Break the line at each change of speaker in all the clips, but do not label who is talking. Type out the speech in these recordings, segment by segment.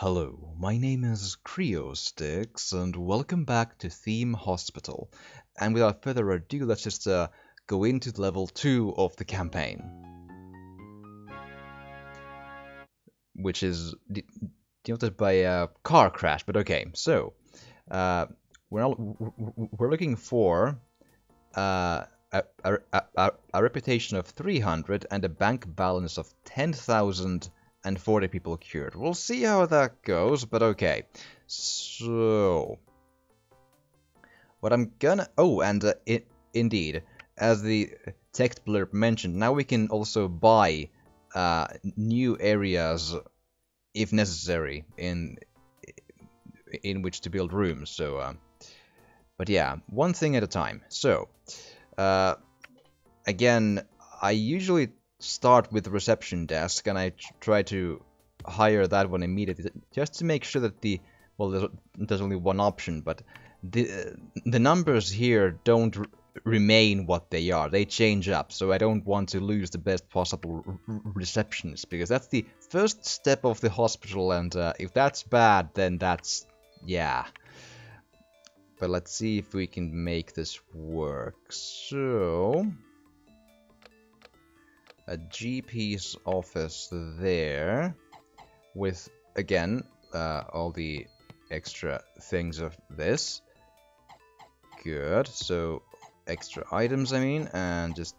Hello, my name is Creosticks, and welcome back to Theme Hospital. And without further ado, let's just go into level 2 of the campaign, which is denoted by a car crash. But okay, so uh, we're looking for a reputation of 300 and a bank balance of 10,000 and 40 people cured. We'll see how that goes, but okay. So, what I'm gonna... Oh, and indeed, as the text blurb mentioned, now we can also buy new areas, if necessary, in which to build rooms. So, but yeah, one thing at a time. So, again, I usually start with the reception desk, and I try to hire that one immediately, just to make sure that there's only one option, but the numbers here don't remain what they are. They change up, so I don't want to lose the best possible receptionist, because that's the first step of the hospital, and if that's bad, then that's... yeah. But let's see if we can make this work. So... a GP's office there, with, again, all the extra things of this. Good, so extra items, I mean, and just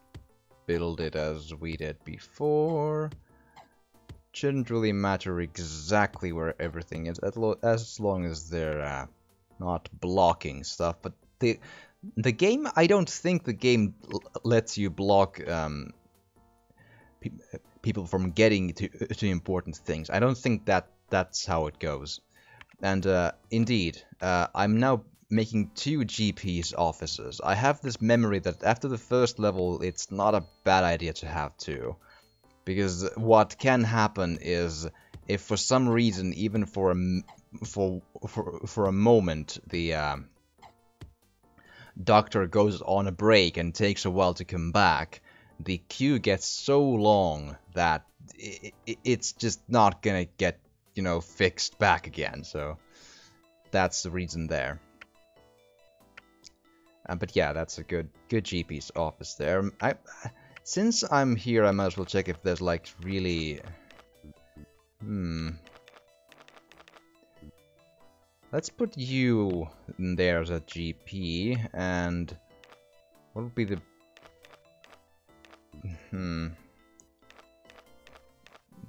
build it as we did before. Shouldn't really matter exactly where everything is, as long as they're not blocking stuff. But the game, I don't think the game lets you block people from getting to important things. I don't think that's how it goes. And indeed, I'm now making 2 GP's offices. I have this memory that after the first level, it's not a bad idea to have 2. Because what can happen is, if for some reason, even for a moment, the doctor goes on a break and takes a while to come back, the queue gets so long that it's just not gonna get, fixed back again. So that's the reason there. But yeah, that's a good GP's office there. Since I'm here, I might as well check if there's like really... Let's put you in there as a GP, and what would be the...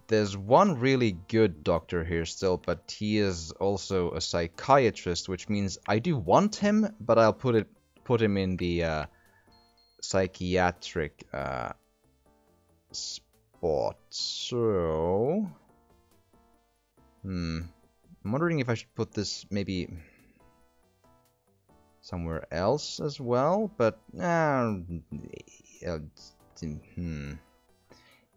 There's one really good doctor here still, but he is also a psychiatrist, which means I do want him, but I'll put him in the psychiatric spot. So, I'm wondering if I should put this maybe somewhere else as well, but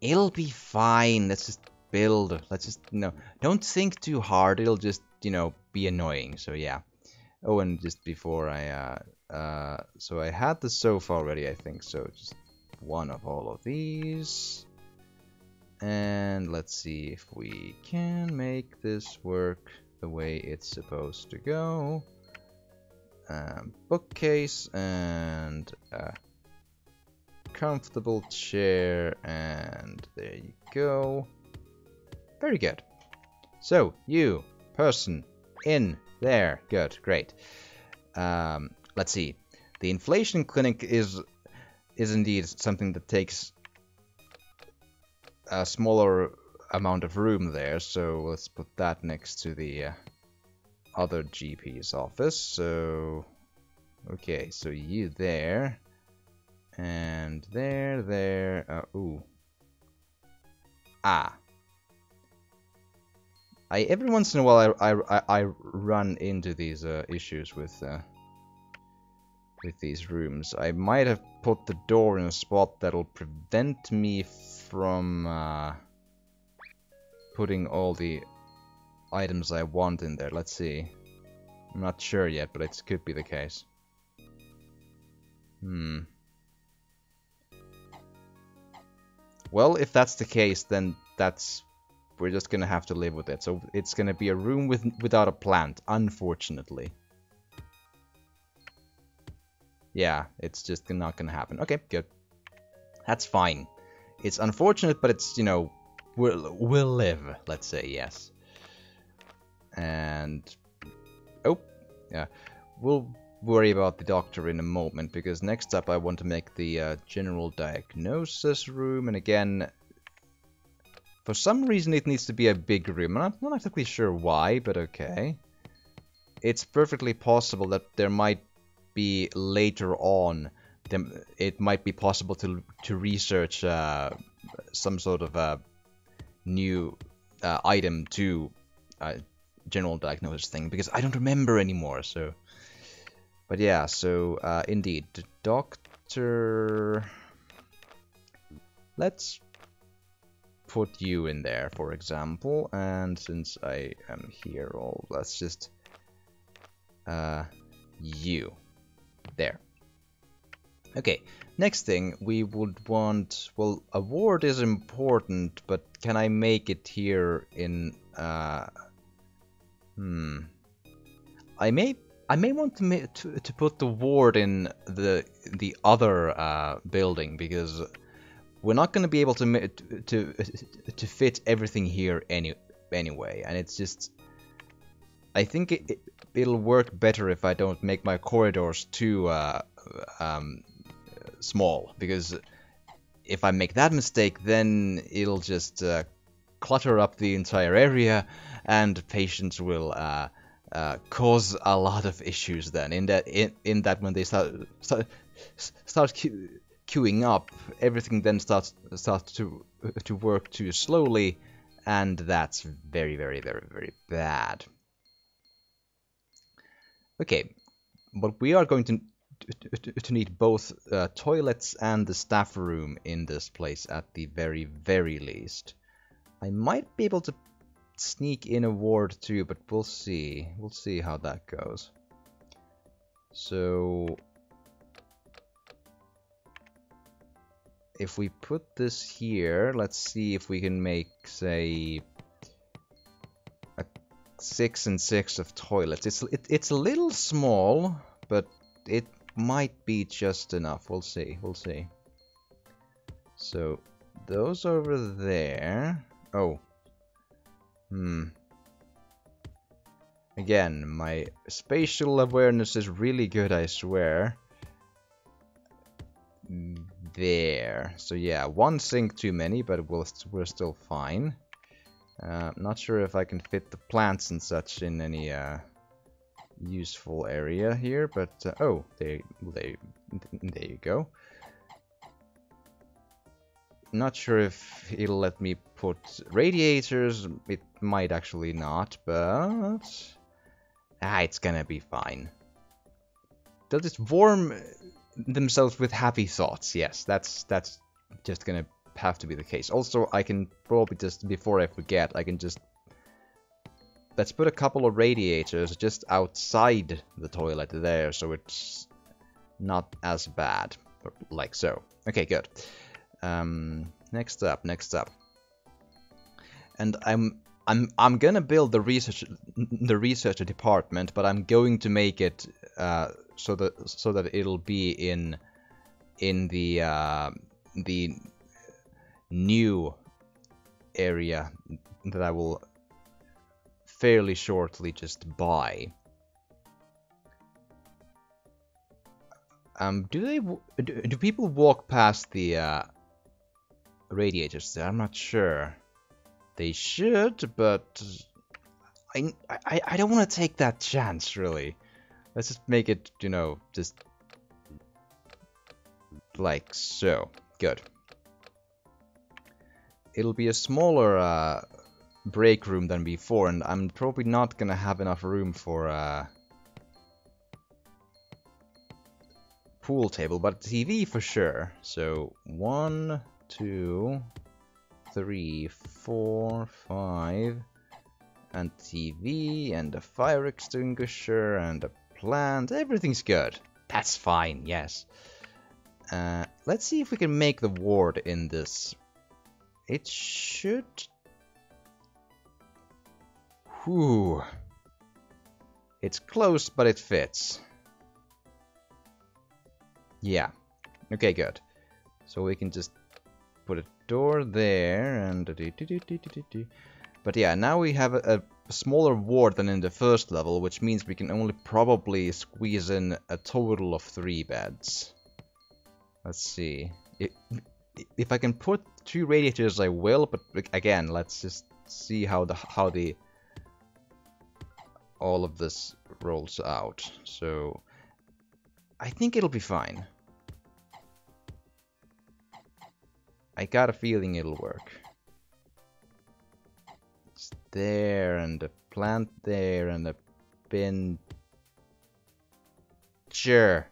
it'll be fine. Let's just build. Let's just, don't think too hard. It'll just, be annoying. So yeah. Oh, and just before so I had the sofa already, I think. So just one of all of these. And let's see if we can make this work the way it's supposed to go. Bookcase and comfortable chair, and there you go. Very good. So, you, person, in there. Good, great. Let's see. The inflation clinic is indeed something that takes a smaller amount of room there, so let's put that next to the other GP's office. So, okay, so you there. And there, ooh. Every once in a while I run into these issues with these rooms. I might have put the door in a spot that'll prevent me from putting all the items I want in there. Let's see. I'm not sure yet, but it could be the case. Well, if that's the case, then that's we're just gonna have to live with it. So it's gonna be a room without a plant, unfortunately. Yeah, it's just not gonna happen. Okay, good. That's fine. It's unfortunate, but it's, you know, we'll live, let's say, yes. And... oh, yeah. We'll worry about the doctor in a moment, because next up I want to make the general diagnosis room, and again... for some reason it needs to be a big room. I'm not exactly sure why, but okay. It's perfectly possible that there might be later on, it might be possible to research some sort of new item to general diagnosis thing, because I don't remember anymore, so... but yeah, so indeed, the doctor... let's put you in there, for example, and since I am here, let's just... you. There. Okay, next thing, we would want... well, a ward is important, but can I make it here in... I may want to put the ward in the other building, because we're not going to be able to fit everything here anyway, and it's just... I think it'll work better if I don't make my corridors too small, because if I make that mistake, then it'll just clutter up the entire area, and patients will cause a lot of issues. Then in that when they start queuing up, everything then starts to work too slowly, and that's very, very, very, very bad. Okay, but we are going to need both toilets and the staff room in this place at the very, very least. I might be able to sneak in a ward too, but we'll see. We'll see how that goes. So... if we put this here, let's see if we can make, say... 6 and 6 of toilets. It's a little small, but it might be just enough. We'll see. We'll see. So those over there. Oh. Again, my spatial awareness is really good, I swear. There. So yeah, one sink too many, but we're still fine. Not sure if I can fit the plants and such in any useful area here, but oh, there you go. Not sure if it'll let me put radiators. It might actually not, but it's gonna be fine. They'll just warm themselves with happy thoughts. Yes, that's just gonna have to be the case. Also, I can probably just, before I forget, I can just... let's put a couple of radiators just outside the toilet there, so it's not as bad. Like so. Okay, good. Next up. And I'm gonna build the research department, but I'm going to make it so that it'll be in the new area that I will fairly shortly just buy. Do people walk past the radiators there? I'm not sure. They should, but I don't want to take that chance, really. Let's just make it, you know, just like so. Good. It'll be a smaller break room than before, and I'm probably not gonna have enough room for pool table, but TV for sure. So 1, 2, 3, 4, 5, and TV, and a fire extinguisher, and a plant. Everything's good. That's fine, yes. Let's see if we can make the ward in this. It should Whew. It's close, but it fits. Yeah. Okay, good. So we can just put a door there and... But yeah, now we have a smaller ward than in the first level, which means we can only probably squeeze in a total of 3 beds. Let's see. If I can put 2 radiators, I will, but again, let's just see how all of this rolls out. So I think it'll be fine. I got a feeling it'll work. It's there, and a plant there, and a bin. Sure.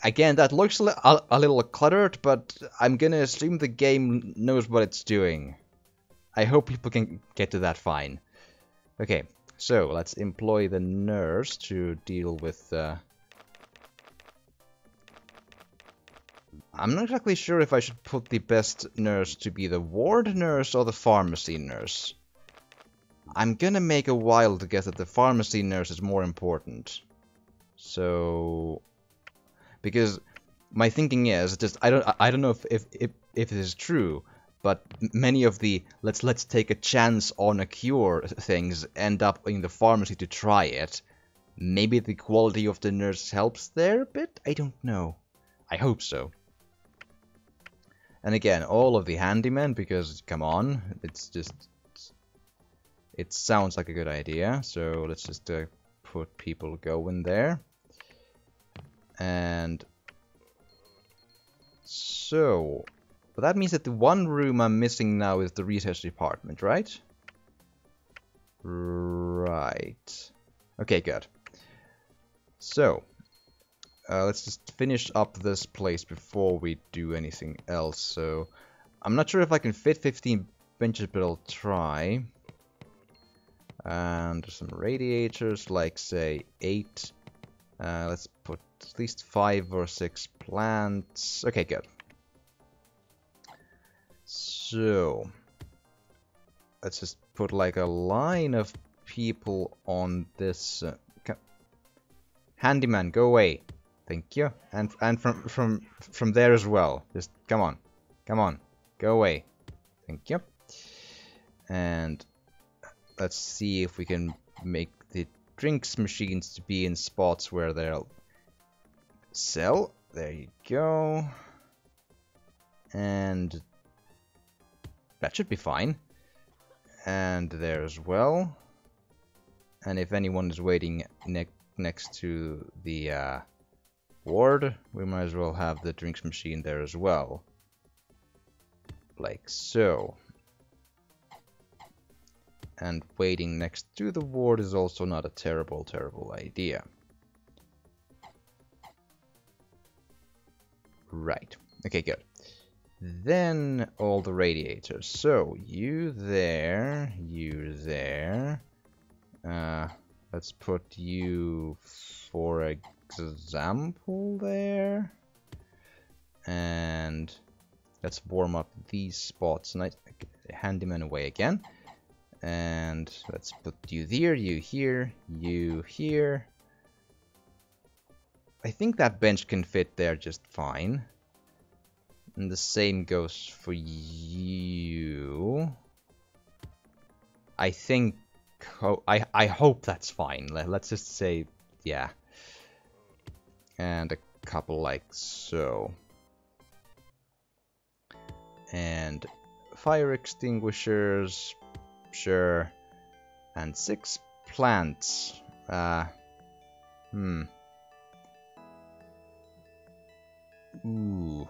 Again, that looks a little cluttered, but I'm gonna assume the game knows what it's doing. I hope people can get to that fine. Okay, so let's employ the nurse to deal with... I'm not exactly sure if I should put the best nurse to be the ward nurse or the pharmacy nurse. I'm gonna make a wild guess that the pharmacy nurse is more important. So... Because my thinking is just I don't know if it is true, but many of the let's take a chance on a cure things end up in the pharmacy to try it. Maybe the quality of the nurse helps there a bit? I don't know. I hope so. And again, all of the handymen, because come on, it's just it sounds like a good idea. So let's just put people going there. And so, but that means that the one room I'm missing now is the research department, right? Right. Okay, good. So, let's just finish up this place before we do anything else. So, I'm not sure if I can fit 15 benches, but I'll try. And some radiators, like say 8. Let's put at least 5 or 6 plants. Okay, good. So, let's just put like a line of people on this. Handyman, go away. Thank you. And from there as well. Just come on, go away. Thank you. And let's see if we can make the drinks machines to be in spots where they'll sell. There you go. And that should be fine. And there as well. And if anyone is waiting next to the ward, we might as well have the drinks machine there as well. Like so. And waiting next to the ward is also not a terrible idea. Right. Okay, good. Then all the radiators. So, you there, you there. Let's put you, for example, there. And let's warm up these spots. And I handyman away again. And let's put you there, you here, you here. I think that bench can fit there just fine. And the same goes for you. I think... I hope that's fine. Let's just say, yeah. And a couple like so. And fire extinguishers... Sure. And 6 plants. Ooh.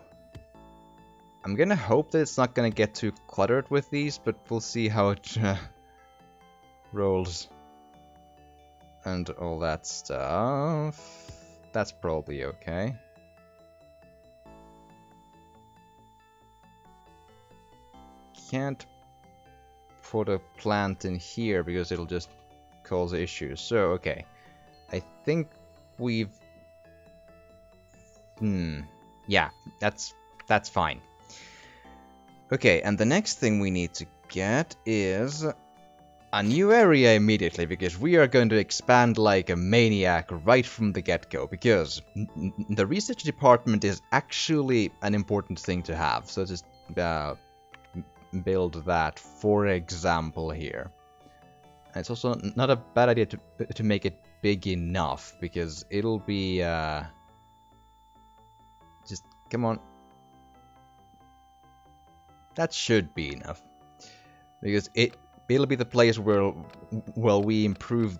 I'm gonna hope that it's not gonna get too cluttered with these, but we'll see how it rolls. And all that stuff. That's probably okay. Can't put a plant in here because it'll just cause issues. So, okay. I think we've... Yeah, that's fine. Okay, and the next thing we need to get is a new area immediately, because we are going to expand like a maniac right from the get-go, because the research department is actually an important thing to have. So just build that, for example, here. And it's also not a bad idea to make it big enough, because it'll be just come on. That should be enough, because it'll be the place where we improve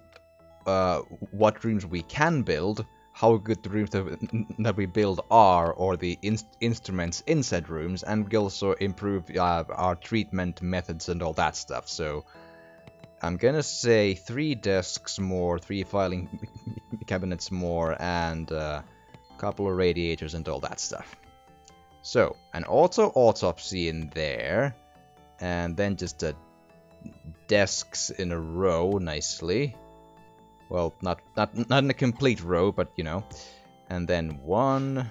what rooms we can build, how good the rooms that we build are, or the instruments in said rooms, and we also improve our treatment methods and all that stuff. So I'm gonna say 3 desks more, 3 filing cabinets more, and a couple of radiators and all that stuff. So, an autopsy in there, and then just desks in a row nicely. Well, not in a complete row, but you know. And then 1,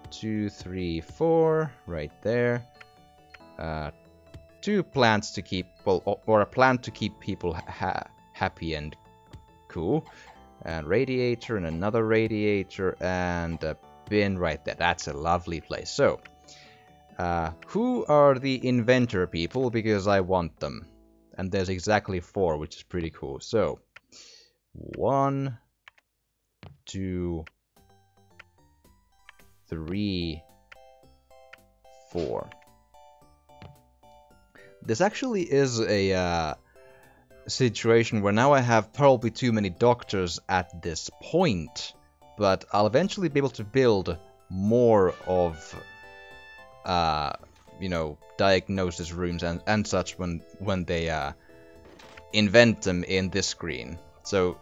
2, 3, 4, right there. 2 plants to keep, well, or a plant to keep people happy and cool. And radiator, and another radiator, and a bin right there. That's a lovely place. So, who are the inventor people? Because I want them. And there's exactly 4, which is pretty cool. So, 1, 2, 3, 4. This actually is a situation where now I have probably too many doctors at this point, but I'll eventually be able to build more of, you know, diagnosis rooms and such when they invent them in this screen. So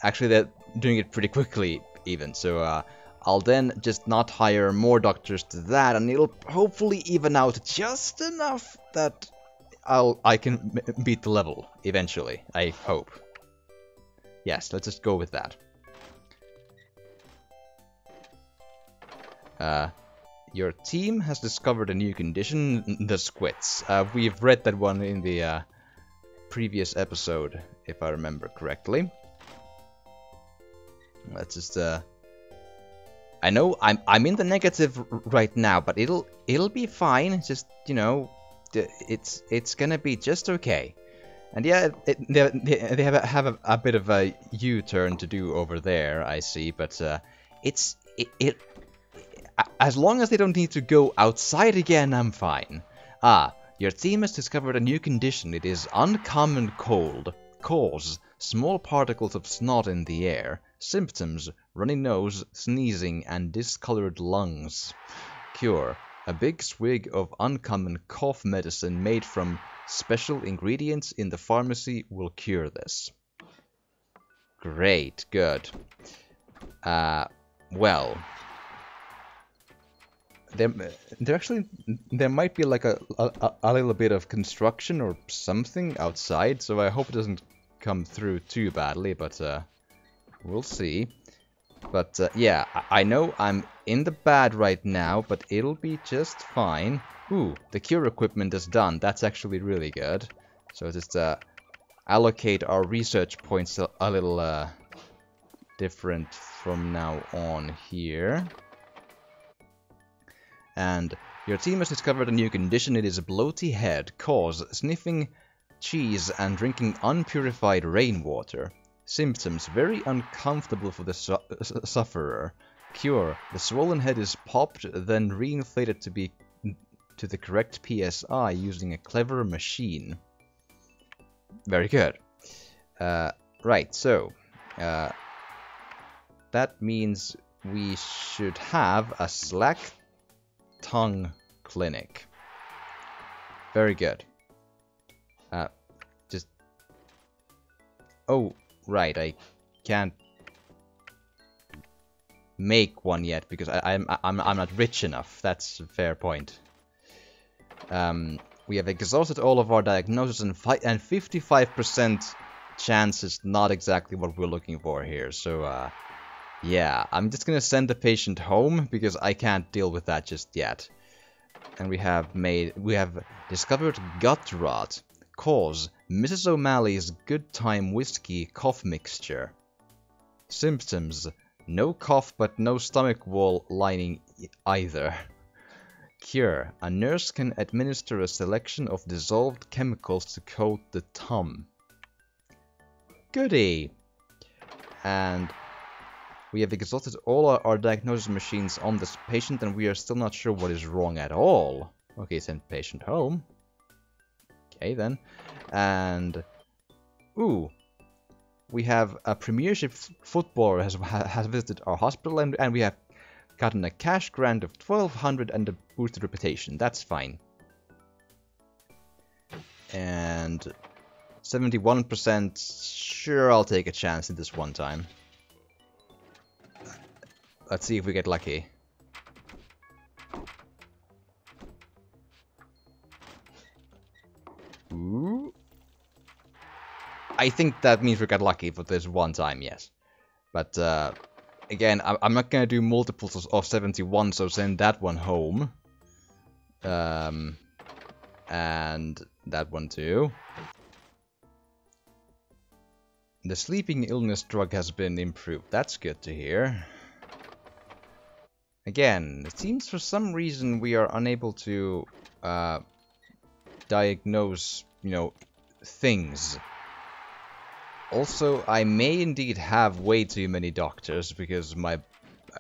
actually they're doing it pretty quickly even. So I'll then just not hire more doctors to that, and it'll hopefully even out just enough that I can beat the level eventually. I hope. Yes, let's just go with that. Your team has discovered a new condition, the squits. We've read that one in the previous episode, if I remember correctly. Let's just I know I'm in the negative right now, but it'll be fine. Just, you know, it's gonna be just okay. And yeah, they have a bit of a U-turn to do over there, I see, but as long as they don't need to go outside again, I'm fine. Your team has discovered a new condition. It is uncommon cold. Cause: small particles of snot in the air. Symptoms: runny nose, sneezing, and discolored lungs. Cure: a big swig of uncommon cough medicine made from special ingredients in the pharmacy will cure this. Great, good. Well, there might be like a little bit of construction or something outside, so I hope it doesn't come through too badly, but we'll see. But yeah, I know I'm in the bad right now, but it'll be just fine. Ooh, the cure equipment is done. That's actually really good. So just allocate our research points a little different from now on here. And your team has discovered a new condition. It is a bloaty head. Cause: sniffing cheese and drinking unpurified rainwater. Symptoms: very uncomfortable for the sufferer. Cure: the swollen head is popped, then reinflated to the correct PSI using a clever machine. Very good. Right, so that means we should have a slack tongue clinic. Very good. Just... Oh, right, I can't make one yet because I'm not rich enough. That's a fair point. We have exhausted all of our diagnoses, and 55% chance is not exactly what we're looking for here. So, yeah, I'm just gonna send the patient home because I can't deal with that just yet. And we have discovered gut rot. Cause: Mrs. O'Malley's Good Time Whiskey cough mixture. Symptoms: no cough but no stomach wall lining either. Cure: a nurse can administer a selection of dissolved chemicals to coat the tum. Goody! And we have exhausted all our diagnosis machines on this patient, and we are still not sure what is wrong at all. Okay, send patient home. Okay, then. And... ooh. We have a premiership footballer has visited our hospital, and we have gotten a cash grant of 1,200 and a boosted reputation. That's fine. And 71%, sure, I'll take a chance in this one time. Let's see if we get lucky. Ooh. I think that means we got lucky for this one time, yes. But, again, I'm not gonna do multiples of 71, so send that one home. And that one too. The sleeping illness drug has been improved. That's good to hear. Again, it seems for some reason we are unable to diagnose, you know, things. Also, I may indeed have way too many doctors because my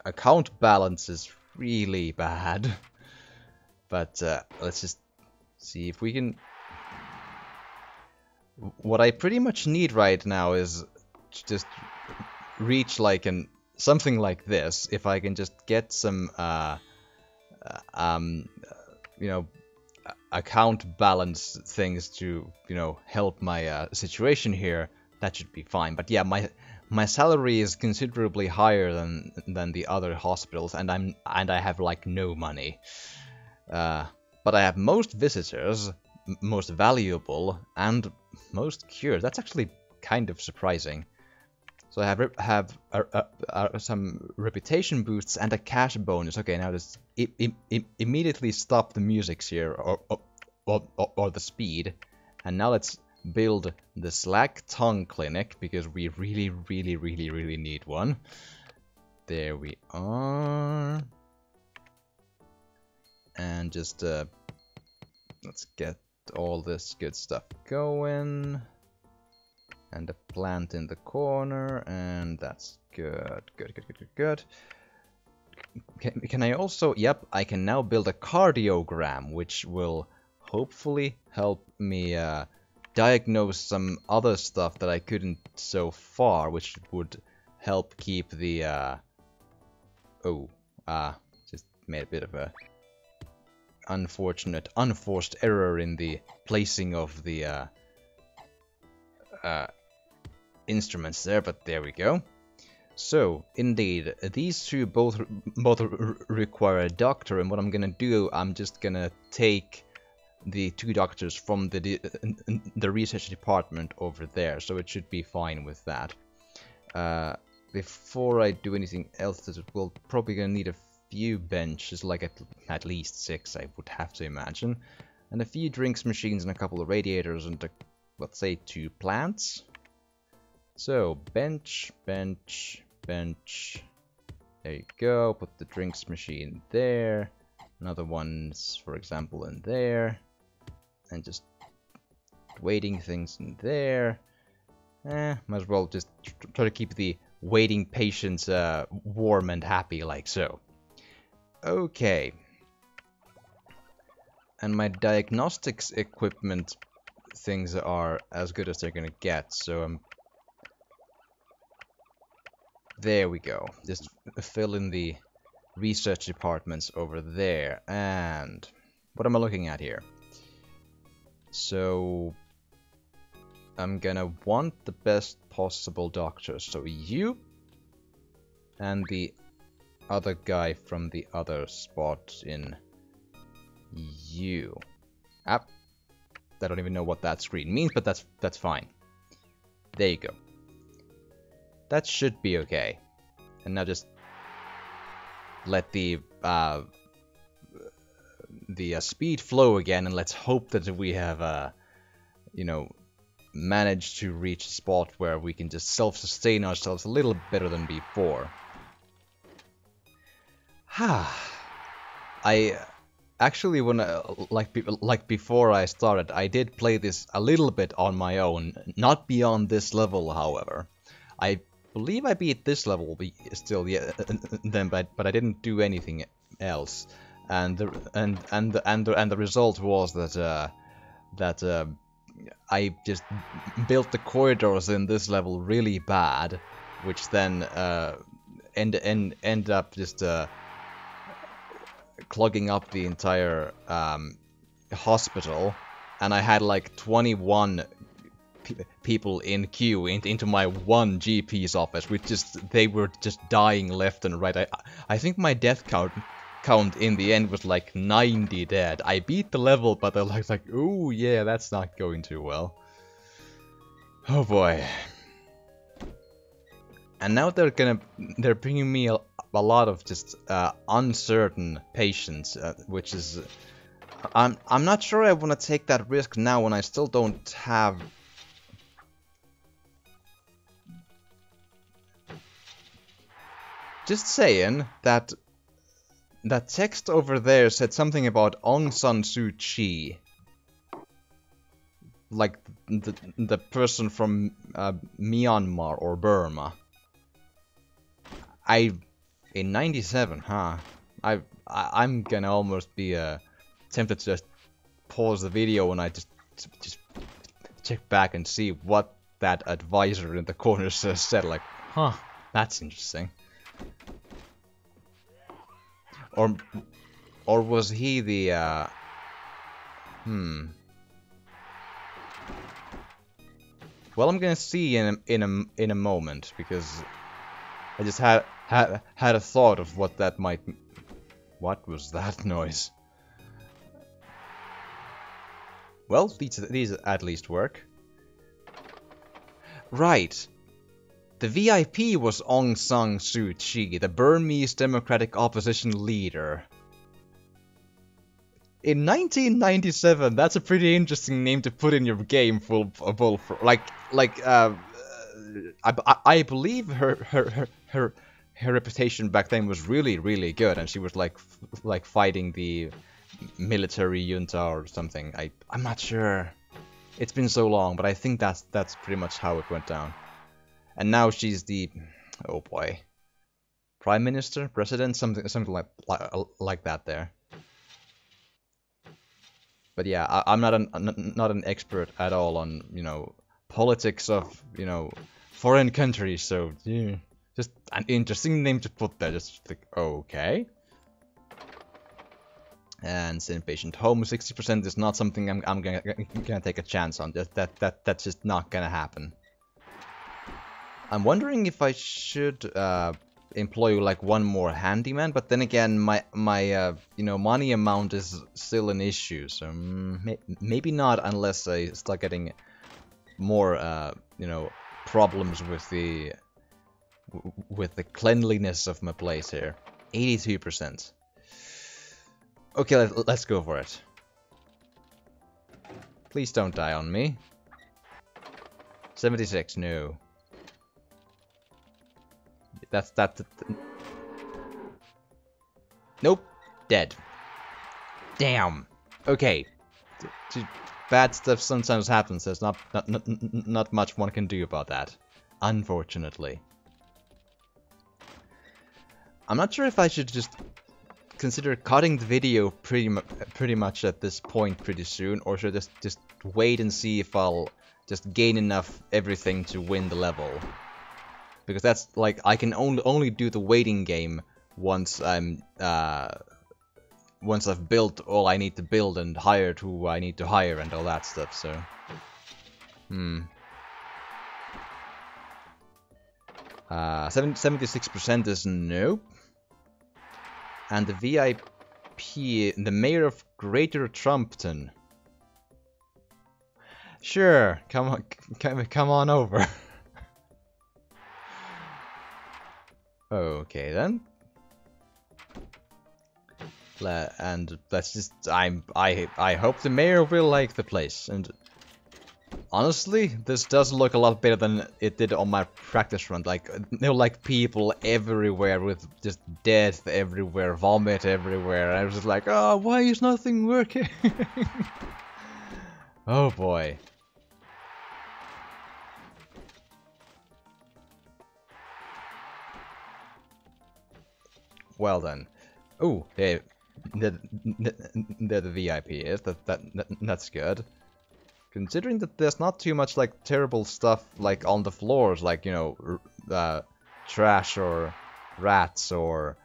account balance is really bad. But let's just see if we can... What I pretty much need right now is to just reach like something like this. If I can just get some, you know, account balance things to, you know, help my situation here, that should be fine. But yeah, my salary is considerably higher than the other hospitals, and I have like no money. But I have most visitors, most valuable, and most cured. That's actually kind of surprising. So I have some reputation boosts and a cash bonus. Okay, now just immediately stop the music here, or the speed, and now let's build the Slack Tongue Clinic, because we really need one. There we are. And just let's get all this good stuff going. And a plant in the corner, and that's good. Good. Can I also... Yep, I can now build a cardiogram, which will hopefully help me diagnose some other stuff that I couldn't so far, which would help keep the... just made a bit of a unforced error in the placing of the instruments there, but there we go. So, indeed, these two both require a doctor, and what I'm gonna do, I'm just gonna take the two doctors from the research department over there, so it should be fine with that. Before I do anything else, we'll probably gonna need a few benches, like at least 6, I would have to imagine, and a few drinks machines and a couple of radiators and let's say 2 plants. So, bench. There you go. Put the drinks machine there. Another one's, for example, in there. And just waiting things in there. Might as well just try to keep the waiting patients warm and happy, like so. Okay. And my diagnostics equipment things are as good as they're gonna get, so there we go. Just fill in the research departments over there. And what am I looking at here? So I'm gonna want the best possible doctor. So you and the other guy from the other spot in you. I don't even know what that screen means, but that's fine. There you go. That should be okay. And now just let the the speed flow again, and let's hope that we have, you know, managed to reach a spot where we can just self-sustain ourselves a little better than before. I actually, when like before I started, I did play this a little bit on my own, not beyond this level, however. I believe I beat this level still, yeah, then, but I didn't do anything else, and the result was that I just built the corridors in this level really bad, which then end up just clogging up the entire hospital, and I had like 21 people in queue into my one GP's office, which they were just dying left and right. I think my death count in the end was like 90 dead. I beat the level, but they're like, ooh, yeah, that's not going too well. Oh boy. And now they're bringing me a lot of just uncertain patients, which is, I'm not sure I want to take that risk now when I still don't have. Just saying that that text over there said something about Aung San Suu Kyi. Like the person from Myanmar or Burma. In 97, huh? I'm gonna almost be tempted to just pause the video and I just check back and see what that advisor in the corner said. Like, huh, that's interesting. Or was he the Well, I'm gonna see in a moment, because I just had a thought of what that might. What was that noise? Well, these at least work. Right. The VIP was Aung San Suu Kyi, the Burmese Democratic Opposition leader. In 1997, that's a pretty interesting name to put in your game. I believe her reputation back then was really, really good, and she was like fighting the military junta or something. I'm not sure. It's been so long, but I think that's pretty much how it went down. And now she's the, oh boy, prime minister, president, something like that there. But yeah, I'm not an expert at all on, you know, politics of, you know, foreign countries. So yeah, just an interesting name to put there. Just like, okay. And inpatient home, 60% is not something I'm gonna take a chance on. That's just not gonna happen. I'm wondering if I should employ like one more handyman, but then again, my you know, money amount is still an issue, so maybe not unless I start getting more you know, problems with the cleanliness of my place here. 82%. Okay, let's go for it. Please don't die on me. 76, no. That's nope, dead. Damn. Okay. Bad stuff sometimes happens. There's not much one can do about that, unfortunately. I'm not sure if I should just consider cutting the video pretty much at this point pretty soon, or should I just wait and see if I'll just gain enough everything to win the level. Because that's like, I can only do the waiting game once once I've built all I need to build and hired who I need to hire and all that stuff. So, 76% is nope. And the VIP, the mayor of Greater Trumpton. Sure, come on over. Okay then. And that's just I hope the mayor will like the place. And honestly, this does look a lot better than it did on my practice run. Like there were like people everywhere with just death everywhere, vomit everywhere. And I was just like, oh, why is nothing working? Oh boy. Well then. Ooh, hey, they're the VIP is. That's good. Considering that there's not too much like terrible stuff like on the floors, like, you know, trash or rats or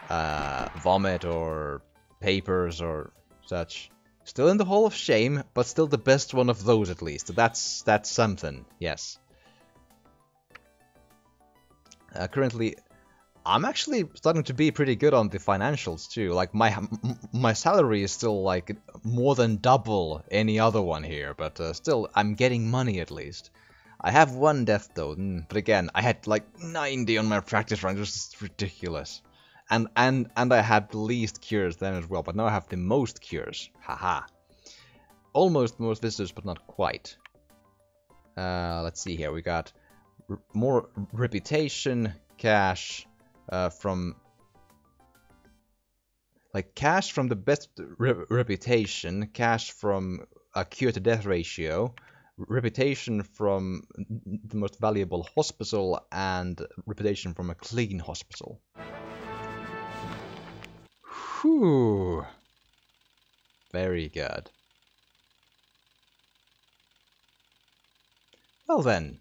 vomit or papers or such. Still in the Hall of Shame, but still the best one of those at least. That's something, yes. Currently, I'm actually starting to be pretty good on the financials too. Like my salary is still like more than double any other one here, but still I'm getting money at least. I have one death though, but again I had like 90 on my practice run, just ridiculous. And I had the least cures then as well, but now I have the most cures. Haha. Almost most visitors, but not quite. Let's see here. We got more reputation, cash. From like cash from the best reputation, cash from a cure to death ratio, reputation from the most valuable hospital, and reputation from a clean hospital. Whew. Very good. Well then.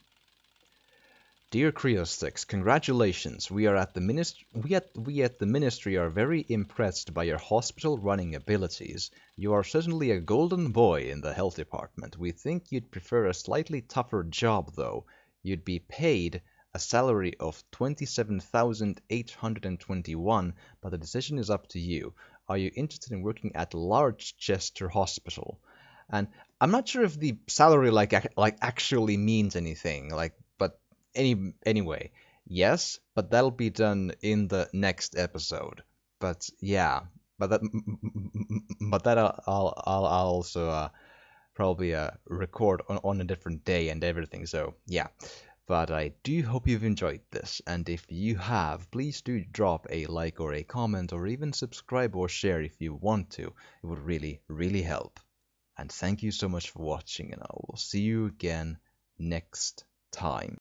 Dear Creostix, congratulations. We at the ministry are very impressed by your hospital running abilities. You are certainly a golden boy in the health department. We think you'd prefer a slightly tougher job though. You'd be paid a salary of 27,821, but the decision is up to you. Are you interested in working at Larchester Hospital? And I'm not sure if the salary like actually means anything. Anyway, yes, but that'll be done in the next episode. But yeah, but that I'll also probably record on a different day and everything. So yeah, but I do hope you've enjoyed this, and if you have, please do drop a like or a comment or even subscribe or share if you want to. It would really help. And thank you so much for watching, and I will see you again next time.